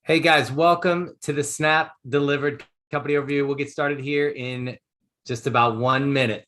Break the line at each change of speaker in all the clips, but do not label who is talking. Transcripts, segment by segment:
Hey guys, welcome to the Snap Delivered Company Overview. We'll get started here in just about 1 minute.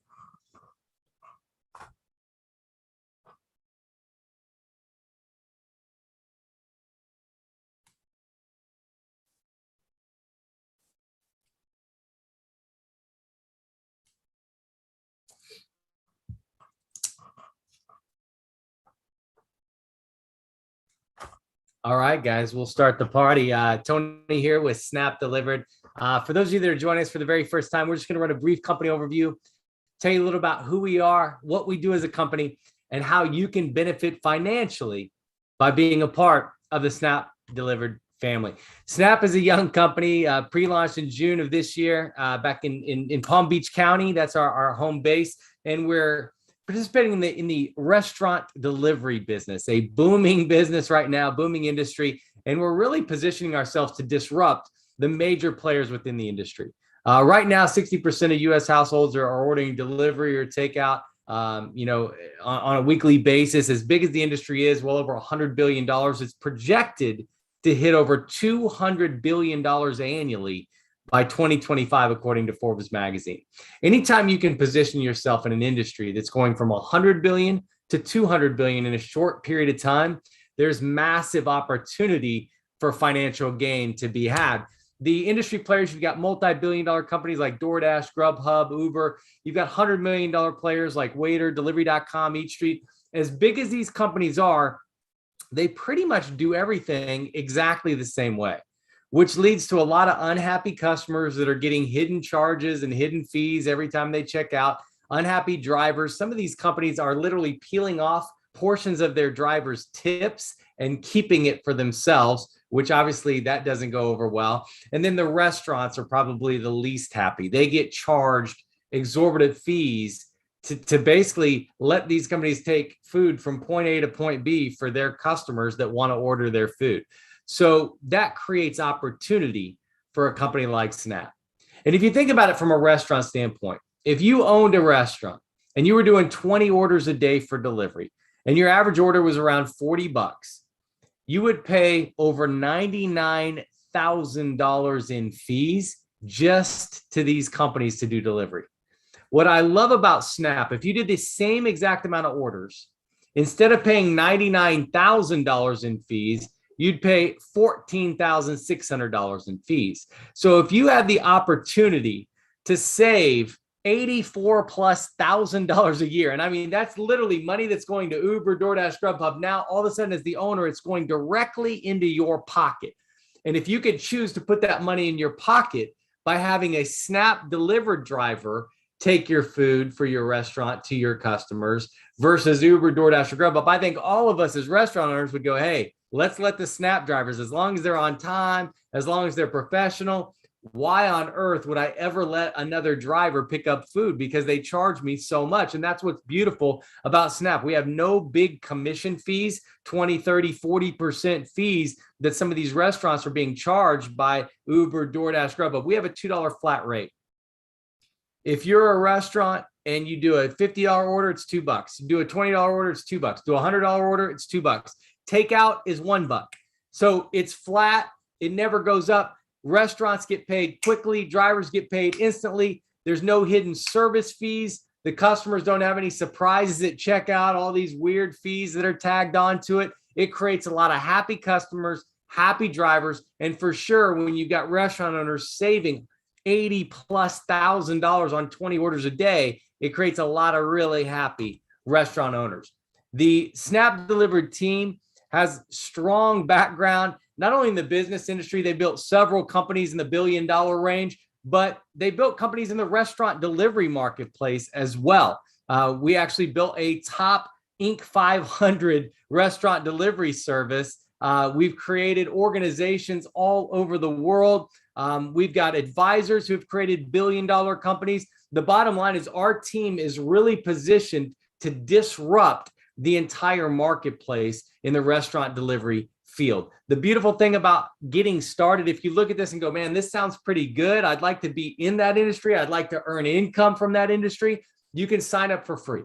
All right, guys, we'll start the party. Tony here with Snap Delivered. For those of you that are joining us for the very first time, we're just going to run a brief company overview, tell you a little about who we are, what we do as a company, and how you can benefit financially by being a part of the Snap Delivered family. Snap is a young company, pre-launched in June of this year, back in Palm Beach County. That's our home base, and we're participating in the restaurant delivery business, a booming business right now, booming industry, and we're really positioning ourselves to disrupt the major players within the industry. Right now, 60% of U.S. households are ordering delivery or takeout. On a weekly basis. As big as the industry is, well over $100 billion, it's projected to hit over $200 billion annually by 2025, according to Forbes magazine. Anytime you can position yourself in an industry that's going from 100 billion to 200 billion in a short period of time, there's massive opportunity for financial gain to be had. The industry players, you've got multi-billion-dollar companies like DoorDash, Grubhub, Uber. You've got $100 million players like Waiter, Delivery.com, EatStreet. As big as these companies are, they pretty much do everything exactly the same way, which leads to a lot of unhappy customers that are getting hidden charges and hidden fees every time they check out, unhappy drivers. Some of these companies are literally peeling off portions of their drivers' tips and keeping it for themselves, which obviously that doesn't go over well. And then the restaurants are probably the least happy. They get charged exorbitant fees to basically let these companies take food from point A to point B for their customers that want to order their food. So that creates opportunity for a company like Snap. And if you think about it from a restaurant standpoint, if you owned a restaurant and you were doing 20 orders a day for delivery and your average order was around $40, you would pay over $99,000 in fees just to these companies to do delivery. What I love about Snap, if you did the same exact amount of orders, instead of paying $99,000 in fees, you'd pay $14,600 in fees. So if you had the opportunity to save $84,000+ a year, and I mean, that's literally money that's going to Uber, DoorDash, Grubhub. Now, all of a sudden, as the owner, it's going directly into your pocket. And if you could choose to put that money in your pocket by having a Snap delivered driver take your food for your restaurant to your customers versus Uber, DoorDash, or Grubhub, I think all of us as restaurant owners would go, hey, let's let the Snap drivers, as long as they're on time, as long as they're professional, why on earth would I ever let another driver pick up food? Because they charge me so much. And that's what's beautiful about Snap. We have no big commission fees, 20, 30, 40% fees that some of these restaurants are being charged by Uber, DoorDash, Grubhub. We have a $2 flat rate. If you're a restaurant and you do a $50 order, it's $2. You do a $20 order, it's $2. Do a $100 order, it's $2. Takeout is $1. So it's flat. It never goes up. Restaurants get paid quickly. Drivers get paid instantly. There's no hidden service fees. The customers don't have any surprises at checkout, all these weird fees that are tagged onto it. It creates a lot of happy customers, happy drivers. And for sure, when you've got restaurant owners saving $80,000+ on 20 orders a day, it creates a lot of really happy restaurant owners. The Snap Delivered team has strong background, not only in the business industry. They built several companies in the $1 billion range, but they built companies in the restaurant delivery marketplace as well. We actually built a top Inc. 500 restaurant delivery service. We've created organizations all over the world. We've got advisors who've created $1 billion companies. The bottom line is our team is really positioned to disrupt the entire marketplace in the restaurant delivery field. The beautiful thing about getting started, if you look at this and go, man, this sounds pretty good, I'd like to be in that industry, I'd like to earn income from that industry, you can sign up for free.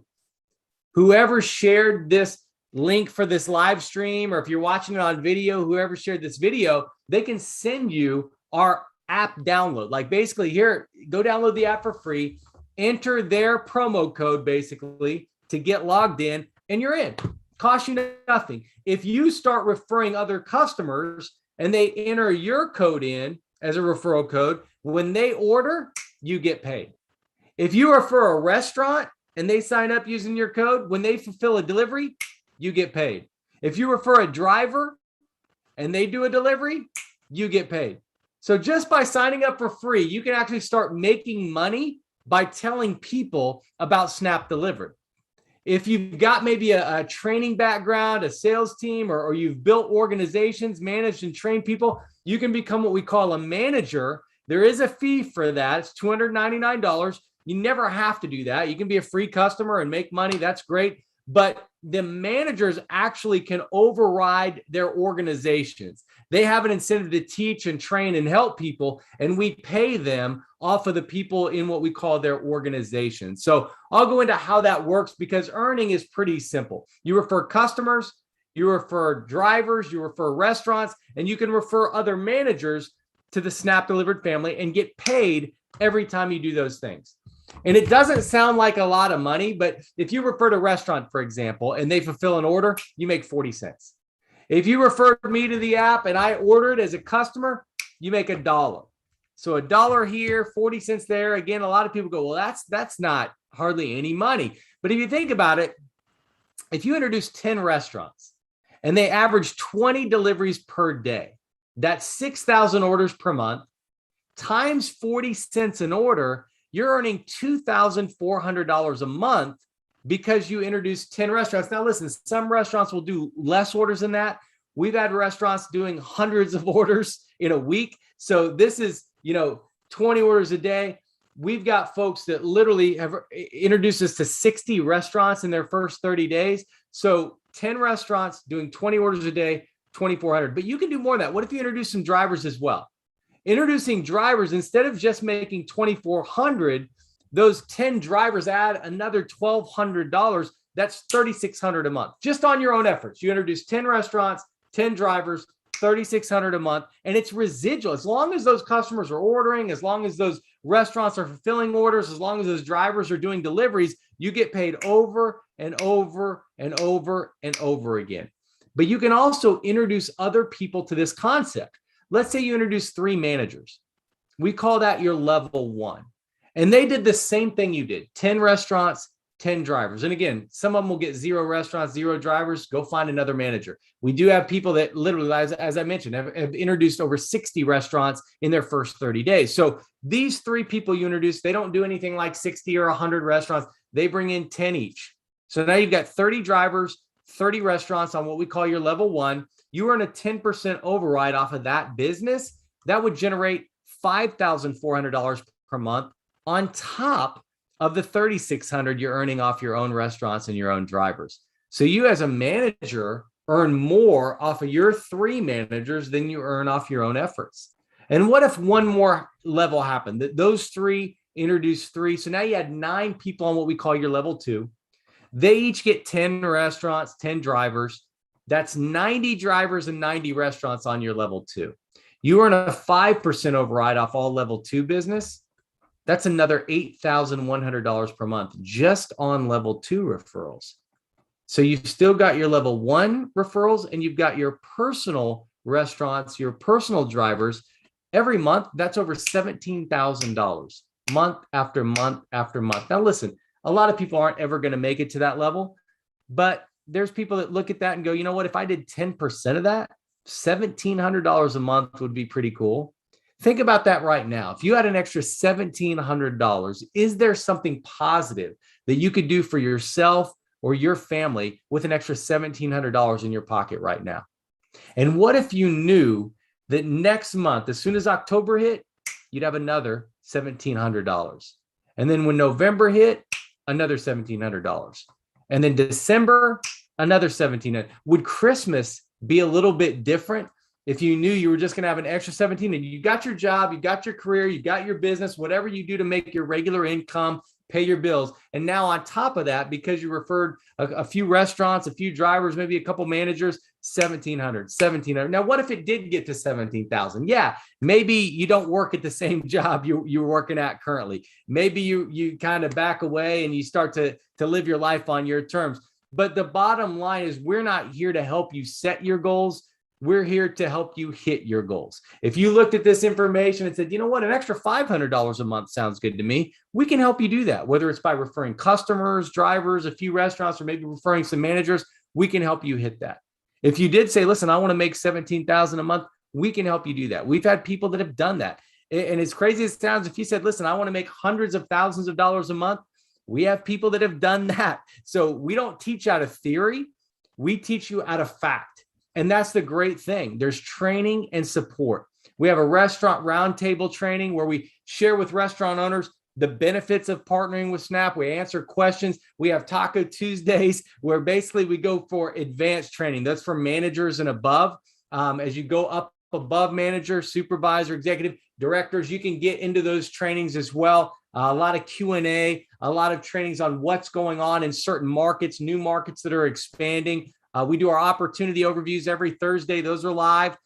Whoever shared this link for this live stream, or if you're watching it on video, whoever shared this video, they can send you our app download. Like basically here, go download the app for free, enter their promo code basically to get logged in, and you're in. Cost you nothing. If you start referring other customers and they enter your code in as a referral code, when they order, you get paid. If you refer a restaurant and they sign up using your code, when they fulfill a delivery, you get paid. If you refer a driver and they do a delivery, you get paid. So just by signing up for free, you can actually start making money by telling people about Snap Delivered. If you've got maybe a training background, a sales team, or you've built organizations, managed and trained people, you can become what we call a manager. There is a fee for that. It's $299. You never have to do that. You can be a free customer and make money. That's great. But the managers actually can override their organizations. They have an incentive to teach and train and help people, and we pay them off of the people in what we call their organization. So I'll go into how that works, because earning is pretty simple. You refer customers, you refer drivers, you refer restaurants, and you can refer other managers to the Snap Delivered family and get paid every time you do those things. And it doesn't sound like a lot of money, but if you refer to a restaurant, for example, and they fulfill an order, you make 40 cents. If you referred me to the app and I ordered as a customer, you make $1. So $1 here, 40 cents there. Again, a lot of people go, well, that's not hardly any money. But if you think about it, if you introduce 10 restaurants and they average 20 deliveries per day, that's 6,000 orders per month times 40 cents an order. You're earning $2,400 a month because you introduced 10 restaurants. Now, listen, some restaurants will do less orders than that. We've had restaurants doing hundreds of orders in a week. So this is, 20 orders a day. We've got folks that literally have introduced us to 60 restaurants in their first 30 days. So 10 restaurants doing 20 orders a day, 2,400. But you can do more than that. What if you introduce some drivers as well? Introducing drivers, instead of just making 2,400, those 10 drivers add another $1,200. That's $3,600 a month, just on your own efforts. You introduce 10 restaurants, 10 drivers, $3,600 a month, and it's residual. As long as those customers are ordering, as long as those restaurants are fulfilling orders, as long as those drivers are doing deliveries, you get paid over and over and over and over again. But you can also introduce other people to this concept. Let's say you introduce 3 managers. We call that your level 1. And they did the same thing you did, 10 restaurants, 10 drivers. And again, some of them will get 0 restaurants, 0 drivers. Go find another manager. We do have people that literally, as I mentioned, have introduced over 60 restaurants in their first 30 days. So these 3 people you introduce, they don't do anything like 60 or 100 restaurants. They bring in 10 each. So now you've got 30 drivers, 30 restaurants on what we call your level 1. You earn a 10% override off of that business. That would generate $5,400 per month on top of the $3,600 you're earning off your own restaurants and your own drivers. So you as a manager earn more off of your 3 managers than you earn off your own efforts. And what if one more level happened? That those 3 introduced 3. So now you had 9 people on what we call your level 2. They each get 10 restaurants, 10 drivers. That's 90 drivers and 90 restaurants on your level 2. You earn a 5% override off all level 2 business. That's another $8,100 per month just on level 2 referrals. So you've still got your level 1 referrals, and you've got your personal restaurants, your personal drivers. Every month, that's over $17,000 month after month after month. Now, listen, a lot of people aren't ever going to make it to that level, but there's people that look at that and go, you know what, if I did 10% of that, $1,700 a month would be pretty cool. Think about that right now. If you had an extra $1,700, is there something positive that you could do for yourself or your family with an extra $1,700 in your pocket right now? And what if you knew that next month, as soon as October hit, you'd have another $1,700. And then when November hit, another $1,700. And then December, another $1,700. Would Christmas be a little bit different if you knew you were just going to have an extra 17 and you got your job, you got your career, you got your business, whatever you do to make your regular income pay your bills. And now on top of that, because you referred a few restaurants, a few drivers, maybe a couple managers, 1,700. Now, what if it did get to 17,000? Yeah, maybe you don't work at the same job you're working at currently. Maybe you kind of back away and you start to live your life on your terms. But the bottom line is, we're not here to help you set your goals. We're here to help you hit your goals. If you looked at this information and said, you know what, an extra $500 a month sounds good to me, we can help you do that. Whether it's by referring customers, drivers, a few restaurants, or maybe referring some managers, we can help you hit that. If you did say, listen, I want to make 17,000 a month, we can help you do that. We've had people that have done that. And as crazy as it sounds, if you said, listen, I want to make hundreds of thousands of dollars a month, we have people that have done that. So we don't teach out of theory. We teach you out of fact. And that's the great thing. There's training and support. We have a restaurant roundtable training where we share with restaurant owners the benefits of partnering with Snap. We answer questions. We have Taco Tuesdays where basically we go for advanced training. That's for managers and above. As you go up above manager, supervisor, executive, directors, you can get into those trainings as well. A lot of Q&A, a lot of trainings on what's going on in certain markets, new markets that are expanding. We do our opportunity overviews every Thursday. Those are live.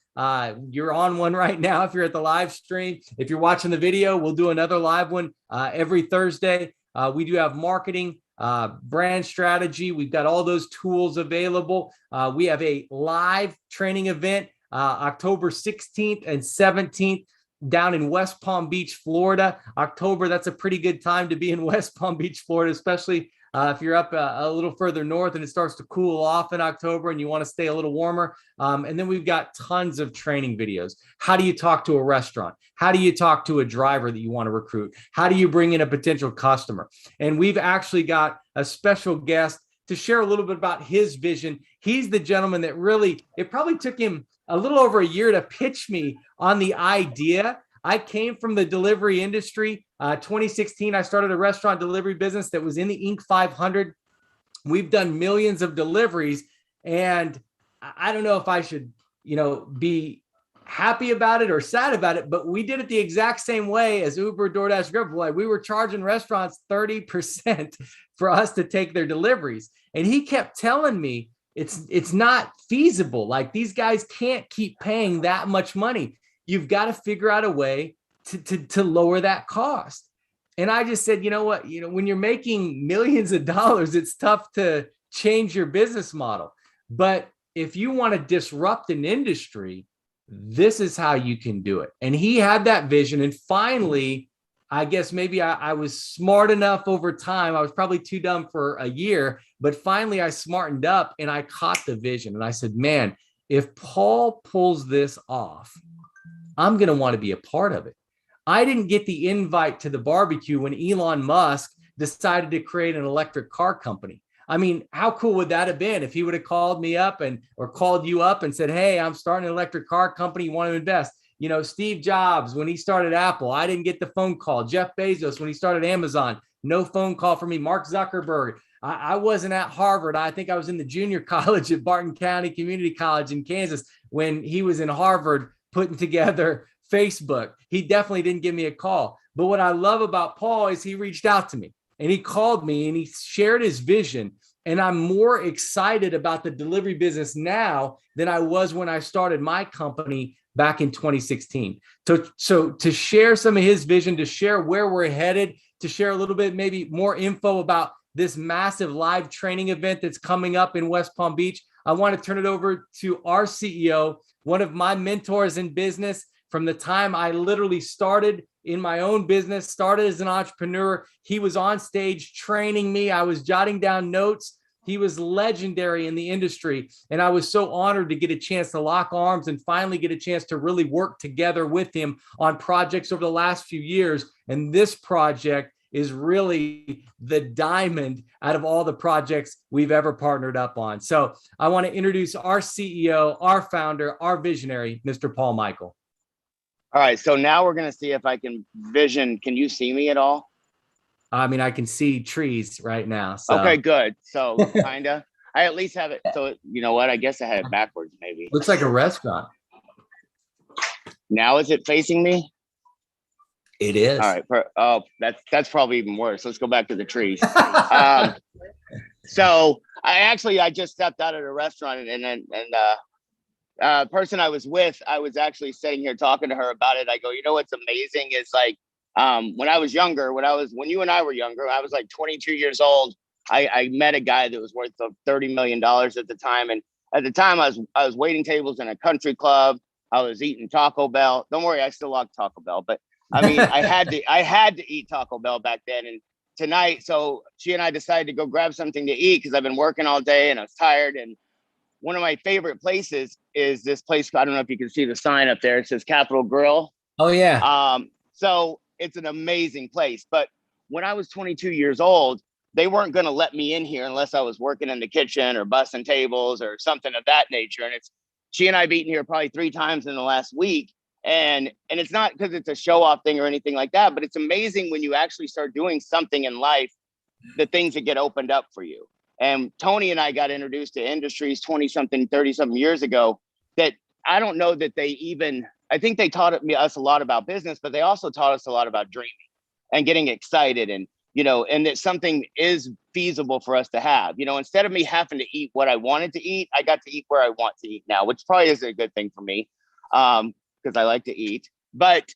You're on one right now if you're at the live stream. If you're watching the video, we'll do another live one every Thursday. We do have marketing, brand strategy. We've got all those tools available. We have a live training event October 16th and 17th down in West Palm Beach, Florida. October, that's a pretty good time to be in West Palm Beach, Florida, especially if you're up a little further north and it starts to cool off in October and you want to stay a little warmer. And then we've got tons of training videos. How do you talk to a restaurant? How do you talk to a driver that you want to recruit? How do you bring in a potential customer? And we've actually got a special guest to share a little bit about his vision. He's the gentleman that really, it probably took him a little over a year to pitch me on the idea. I came from the delivery industry. 2016, I started a restaurant delivery business that was in the Inc. 500. We've done millions of deliveries, and I don't know if I should, be happy about it or sad about it, but we did it the exact same way as Uber, DoorDash, Grubhub. We were charging restaurants 30% for us to take their deliveries, and he kept telling me it's not feasible. Like, these guys can't keep paying that much money. You've got to figure out a way to lower that cost. And I just said, you know what, when you're making millions of dollars, it's tough to change your business model. But if you want to disrupt an industry, this is how you can do it. And he had that vision. And finally, I guess maybe I was smart enough over time. I was probably too dumb for a year, but finally I smartened up and I caught the vision. And I said, man, if Paul pulls this off, I'm going to want to be a part of it. I didn't get the invite to the barbecue when Elon Musk decided to create an electric car company. I mean, how cool would that have been if he would have called me up or called you up and said, hey, I'm starting an electric car company. You want to invest? Steve Jobs, when he started Apple, I didn't get the phone call. Jeff Bezos, when he started Amazon, no phone call from me. Mark Zuckerberg, I wasn't at Harvard. I think I was in the junior college at Barton County Community College in Kansas when he was in Harvard putting together Facebook. He definitely didn't give me a call. But what I love about Paul is he reached out to me and he called me and he shared his vision. And I'm more excited about the delivery business now than I was when I started my company back in 2016. So to share some of his vision, to share where we're headed, to share a little bit, maybe more info about this massive live training event that's coming up in West Palm Beach, I want to turn it over to our CEO, one of my mentors in business from the time I literally started in my own business, started as an entrepreneur. He was on stage training me. I was jotting down notes. He was legendary in the industry. And I was so honored to get a chance to lock arms and finally get a chance to really work together with him on projects over the last few years. And this project is really the diamond out of all the projects we've ever partnered up on. So I want to introduce our CEO, our founder, our visionary, Mr. Paul Michael.
All right, so now we're going to see if I can vision. Can you see me at all?
I mean, I can see trees right now. So.
Okay, good. So kind of. I at least have it. So you know what? I guess I had it backwards maybe.
Looks like a restaurant.
Now is it facing me?
It is.
All right. Oh, that's probably even worse. Let's go back to the trees. So I just stepped out of the restaurant person I was with, I was actually sitting here talking to her about it. I go, you know what's amazing is like when I was younger, when you and I were younger, I was like 22 years old. I met a guy that was worth $30 million at the time, and at the time I was waiting tables in a country club. I was eating Taco Bell. Don't worry, I still like Taco Bell, but I mean, I had to eat Taco Bell back then. And tonight, so she and I decided to go grab something to eat because I've been working all day and I was tired. And one of my favorite places is this place. I don't know if you can see the sign up there. It says Capital Grill.
Oh yeah.
So it's an amazing place. But when I was 22 years old, they weren't going to let me in here unless I was working in the kitchen or bussing tables or something of that nature. And she and I've eaten here probably 3 times in the last week. And it's not because it's a show off thing or anything like that, but it's amazing when you actually start doing something in life, the things that get opened up for you. And Tony and I got introduced to industries 20 something, 30 something years ago that I don't know that I think they taught us a lot about business, but they also taught us a lot about dreaming and getting excited and that something is feasible for us to have. Instead of me having to eat what I wanted to eat, I got to eat where I want to eat now, which probably is a good thing for me. Because I like to eat. But,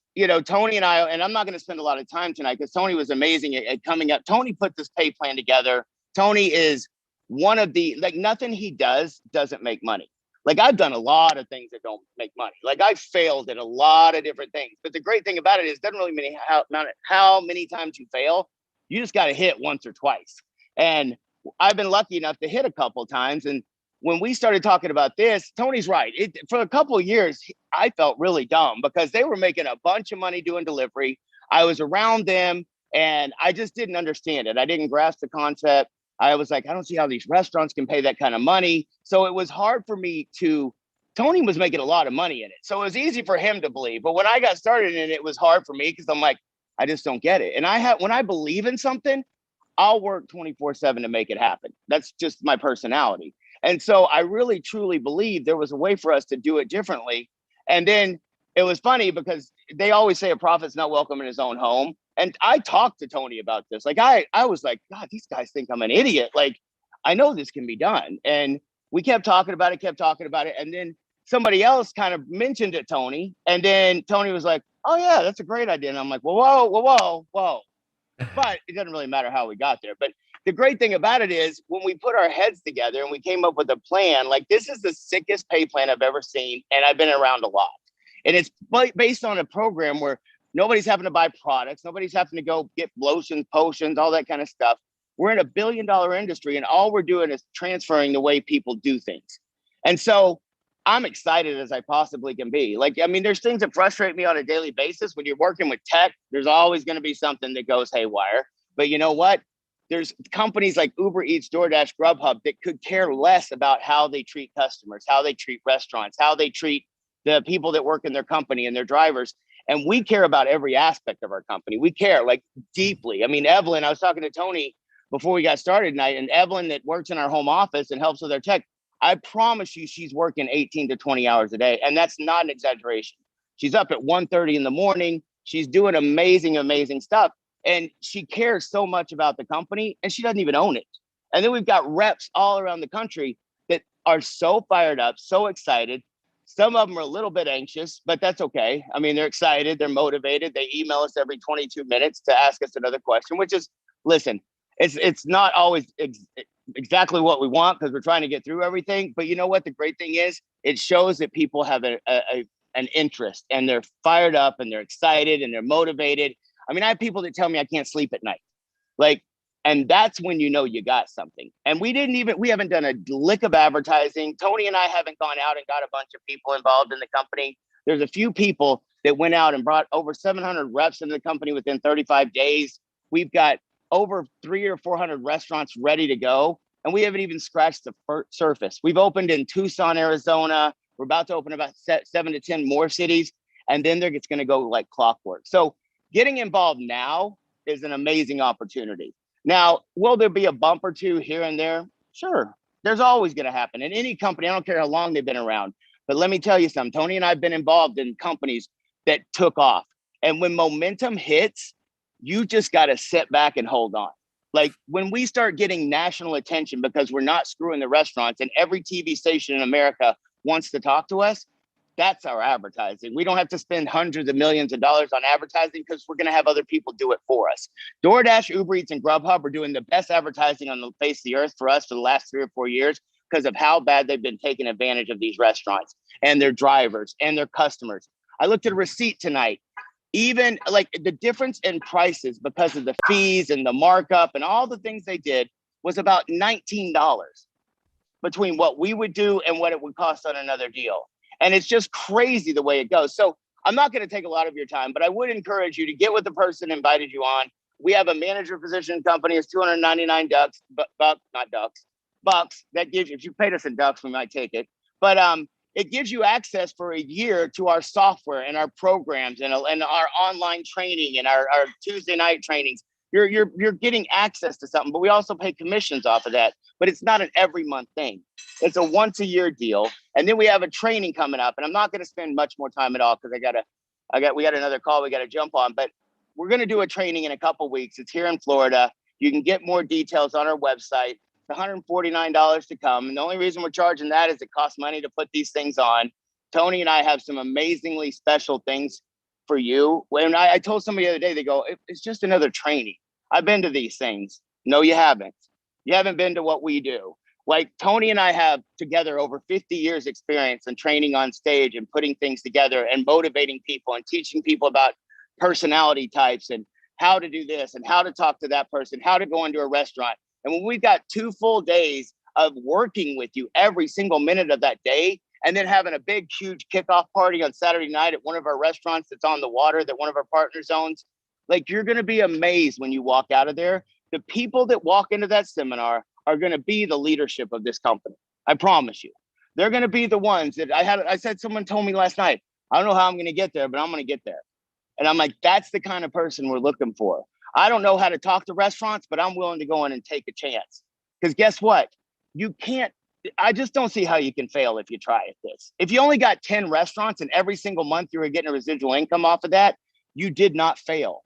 Tony and I'm not going to spend a lot of time tonight because Tony was amazing at coming up. Tony put this pay plan together. Tony is one of nothing he doesn't make money. Like I've done a lot of things that don't make money. Like I've failed at a lot of different things. But the great thing about it is it doesn't really matter how many times you fail. You just got to hit once or twice. And I've been lucky enough to hit a couple of times. And when we started talking about this, Tony's right. For a couple of years, I felt really dumb because they were making a bunch of money doing delivery. I was around them and I just didn't understand it. I didn't grasp the concept. I was like, I don't see how these restaurants can pay that kind of money. So it was hard for me Tony was making a lot of money in it. So it was easy for him to believe. But when I got started in it, it was hard for me because I'm like, I just don't get it. And when I believe in something, I'll work 24/7 to make it happen. That's just my personality. And so I really, truly believe there was a way for us to do it differently. And then it was funny because they always say a prophet's not welcome in his own home. And I talked to Tony about this. Like I was like, God, these guys think I'm an idiot. Like, I know this can be done. And we kept talking about it. And then somebody else kind of mentioned it, Tony. And then Tony was like, oh yeah, that's a great idea. And I'm like, whoa. But it doesn't really matter how we got there. But the great thing about it is when we put our heads together and we came up with a plan, like this is the sickest pay plan I've ever seen. And I've been around a lot. And it's based on a program where nobody's having to buy products. Nobody's having to go get lotions, potions, all that kind of stuff. We're in $1 billion industry and all we're doing is transferring the way people do things. And so I'm excited as I possibly can be. Like, I mean, there's things that frustrate me on a daily basis. When you're working with tech, there's always going to be something that goes haywire. But you know what? There's companies like Uber Eats, DoorDash, Grubhub that could care less about how they treat customers, how they treat restaurants, how they treat the people that work in their company and their drivers. And we care about every aspect of our company. We care like deeply. I mean, Evelyn, I was talking to Tony before we got started tonight, and Evelyn that works in our home office and helps with our tech, I promise you she's working 18 to 20 hours a day. And that's not an exaggeration. She's up at 1:30 in the morning. She's doing amazing stuff. And she cares so much about the company and she doesn't even own it. And then we've got reps all around the country that are so fired up, so excited. Some of them are a little bit anxious, but that's okay. I mean, they're excited, they're motivated. They email us every 22 minutes to ask us another question, which is, listen, it's not always exactly what we want because we're trying to get through everything. But you know what? The great thing is it shows that people have an interest and they're fired up and they're excited and they're motivated. I mean, I have people that tell me I can't sleep at night. Like, and that's when you know you got something. And we haven't done a lick of advertising. Tony and I haven't gone out and got a bunch of people involved in the company. There's a few people that went out and brought over 700 reps into the company within 35 days. We've got over 300 or 400 restaurants ready to go. And we haven't even scratched the surface. We've opened in Tucson, Arizona. We're about to open about 7 to 10 more cities. And then it's going to go like clockwork. So getting involved now is an amazing opportunity. Now, will there be a bump or two here and there? Sure. There's always going to happen. In any company, I don't care how long they've been around. But let me tell you something. Tony and I have been involved in companies that took off. And when momentum hits, you just got to sit back and hold on. Like when we start getting national attention because we're not screwing the restaurants and every TV station in America wants to talk to us, that's our advertising. We don't have to spend hundreds of millions of dollars on advertising because we're going to have other people do it for us. DoorDash, Uber Eats, and Grubhub are doing the best advertising on the face of the earth for us for the last 3 or 4 years because of how bad they've been taking advantage of these restaurants and their drivers and their customers. I looked at a receipt tonight. Even like the difference in prices because of the fees and the markup and all the things they did was about $19 between what we would do and what it would cost on another deal. And it's just crazy the way it goes. So I'm not going to take a lot of your time, but I would encourage you to get with the person who invited you on. We have a manager position company. It's 299 bucks. That gives you, if you paid us in ducks, we might take it. But it gives you access for a year to our software and our programs and our online training and our Tuesday night trainings. You're getting access to something, but we also pay commissions off of that. But it's not an every month thing. It's a once a year deal. And then we have a training coming up. And I'm not going to spend much more time at all because we got another call we got to jump on. But we're going to do a training in a couple of weeks. It's here in Florida. You can get more details on our website. It's $149 to come. And the only reason we're charging that is it costs money to put these things on. Tony and I have some amazingly special things for you. When I told somebody the other day, they go, it's just another training. I've been to these things. No, you haven't. You haven't been to what we do. Like Tony and I have together over 50 years experience in training on stage and putting things together and motivating people and teaching people about personality types and how to do this and how to talk to that person, how to go into a restaurant. And when we've got 2 full days of working with you every single minute of that day, and then having a big, huge kickoff party on Saturday night at one of our restaurants that's on the water that one of our partners owns, like you're going to be amazed when you walk out of there. The people that walk into that seminar are going to be the leadership of this company. I promise you. They're going to be the ones that I said, someone told me last night, I don't know how I'm going to get there, but I'm going to get there. And I'm like, that's the kind of person we're looking for. I don't know how to talk to restaurants, but I'm willing to go in and take a chance. Because guess what? You can't, I just don't see how you can fail if you try at this. If you only got 10 restaurants and every single month you were getting a residual income off of that, you did not fail.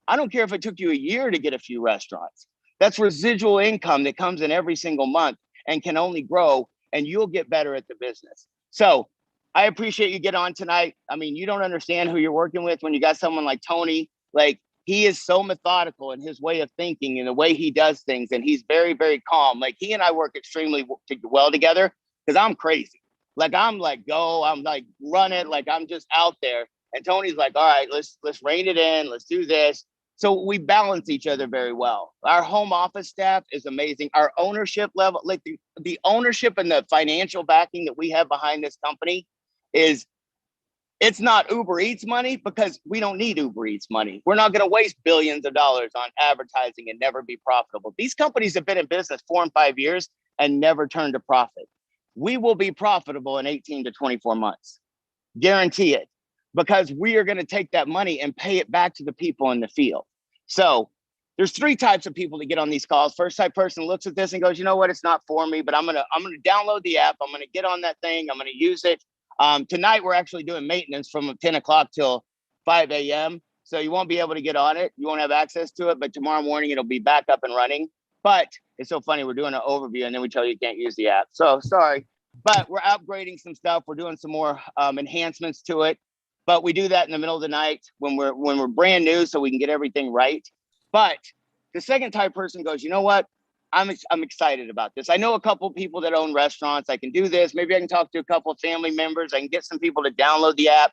I don't care if it took you a year to get a few restaurants. That's residual income that comes in every single month and can only grow, and you'll get better at the business. So I appreciate you getting on tonight. I mean, you don't understand who you're working with when you got someone like Tony. Like, he is so methodical in his way of thinking and the way he does things. And he's very, very calm. Like, he and I work extremely well together because I'm crazy. Like, I'm like, go, I'm like, run it. Like, I'm just out there. And Tony's like, all right, let's rein it in. Let's do this. So we balance each other very well. Our home office staff is amazing. Our ownership level, like the ownership and the financial backing that we have behind this company is, it's not Uber Eats money because we don't need Uber Eats money. We're not going to waste billions of dollars on advertising and never be profitable. These companies have been in business 4 and 5 years and never turned a profit. We will be profitable in 18 to 24 months. Guarantee it. Because we are going to take that money and pay it back to the people in the field. So there's 3 types of people that get on these calls. First type person looks at this and goes, you know what, it's not for me, but I'm gonna download the app. I'm gonna get on that thing. I'm gonna use it. Tonight we're actually doing maintenance from 10 o'clock till 5 a.m. So you won't be able to get on it. You won't have access to it, but tomorrow morning it'll be back up and running. But it's so funny, we're doing an overview and then we tell you can't use the app. So sorry, but we're upgrading some stuff. We're doing some more enhancements to it. But we do that in the middle of the night when we're brand new, so we can get everything right. But the second type person goes, you know what? I'm excited about this. I know a couple of people that own restaurants. I can do this. Maybe I can talk to a couple of family members. I can get some people to download the app.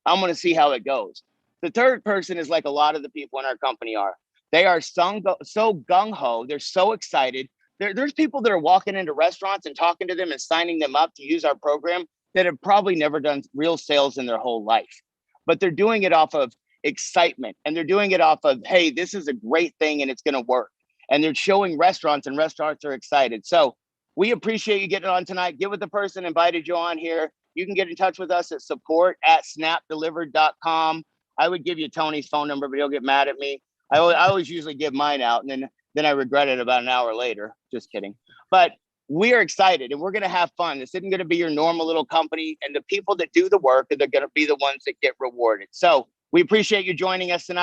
I'm going to see how it goes. The third person is like a lot of the people in our company are. They are so gung-ho. They're so excited. There's people that are walking into restaurants and talking to them and signing them up to use our program that have probably never done real sales in their whole life, but they're doing it off of excitement and they're doing it off of, hey, this is a great thing and it's going to work. And they're showing restaurants and restaurants are excited. So we appreciate you getting on tonight. Get with the person invited you on here. You can get in touch with us at support@snapdelivered.com. I would give you Tony's phone number, but he'll get mad at me. I always usually give mine out and then I regret it about an hour later. Just kidding. But we are excited and we're going to have fun. This isn't going to be your normal little company, and the people that do the work are going to be the ones that get rewarded. So We appreciate you joining us tonight.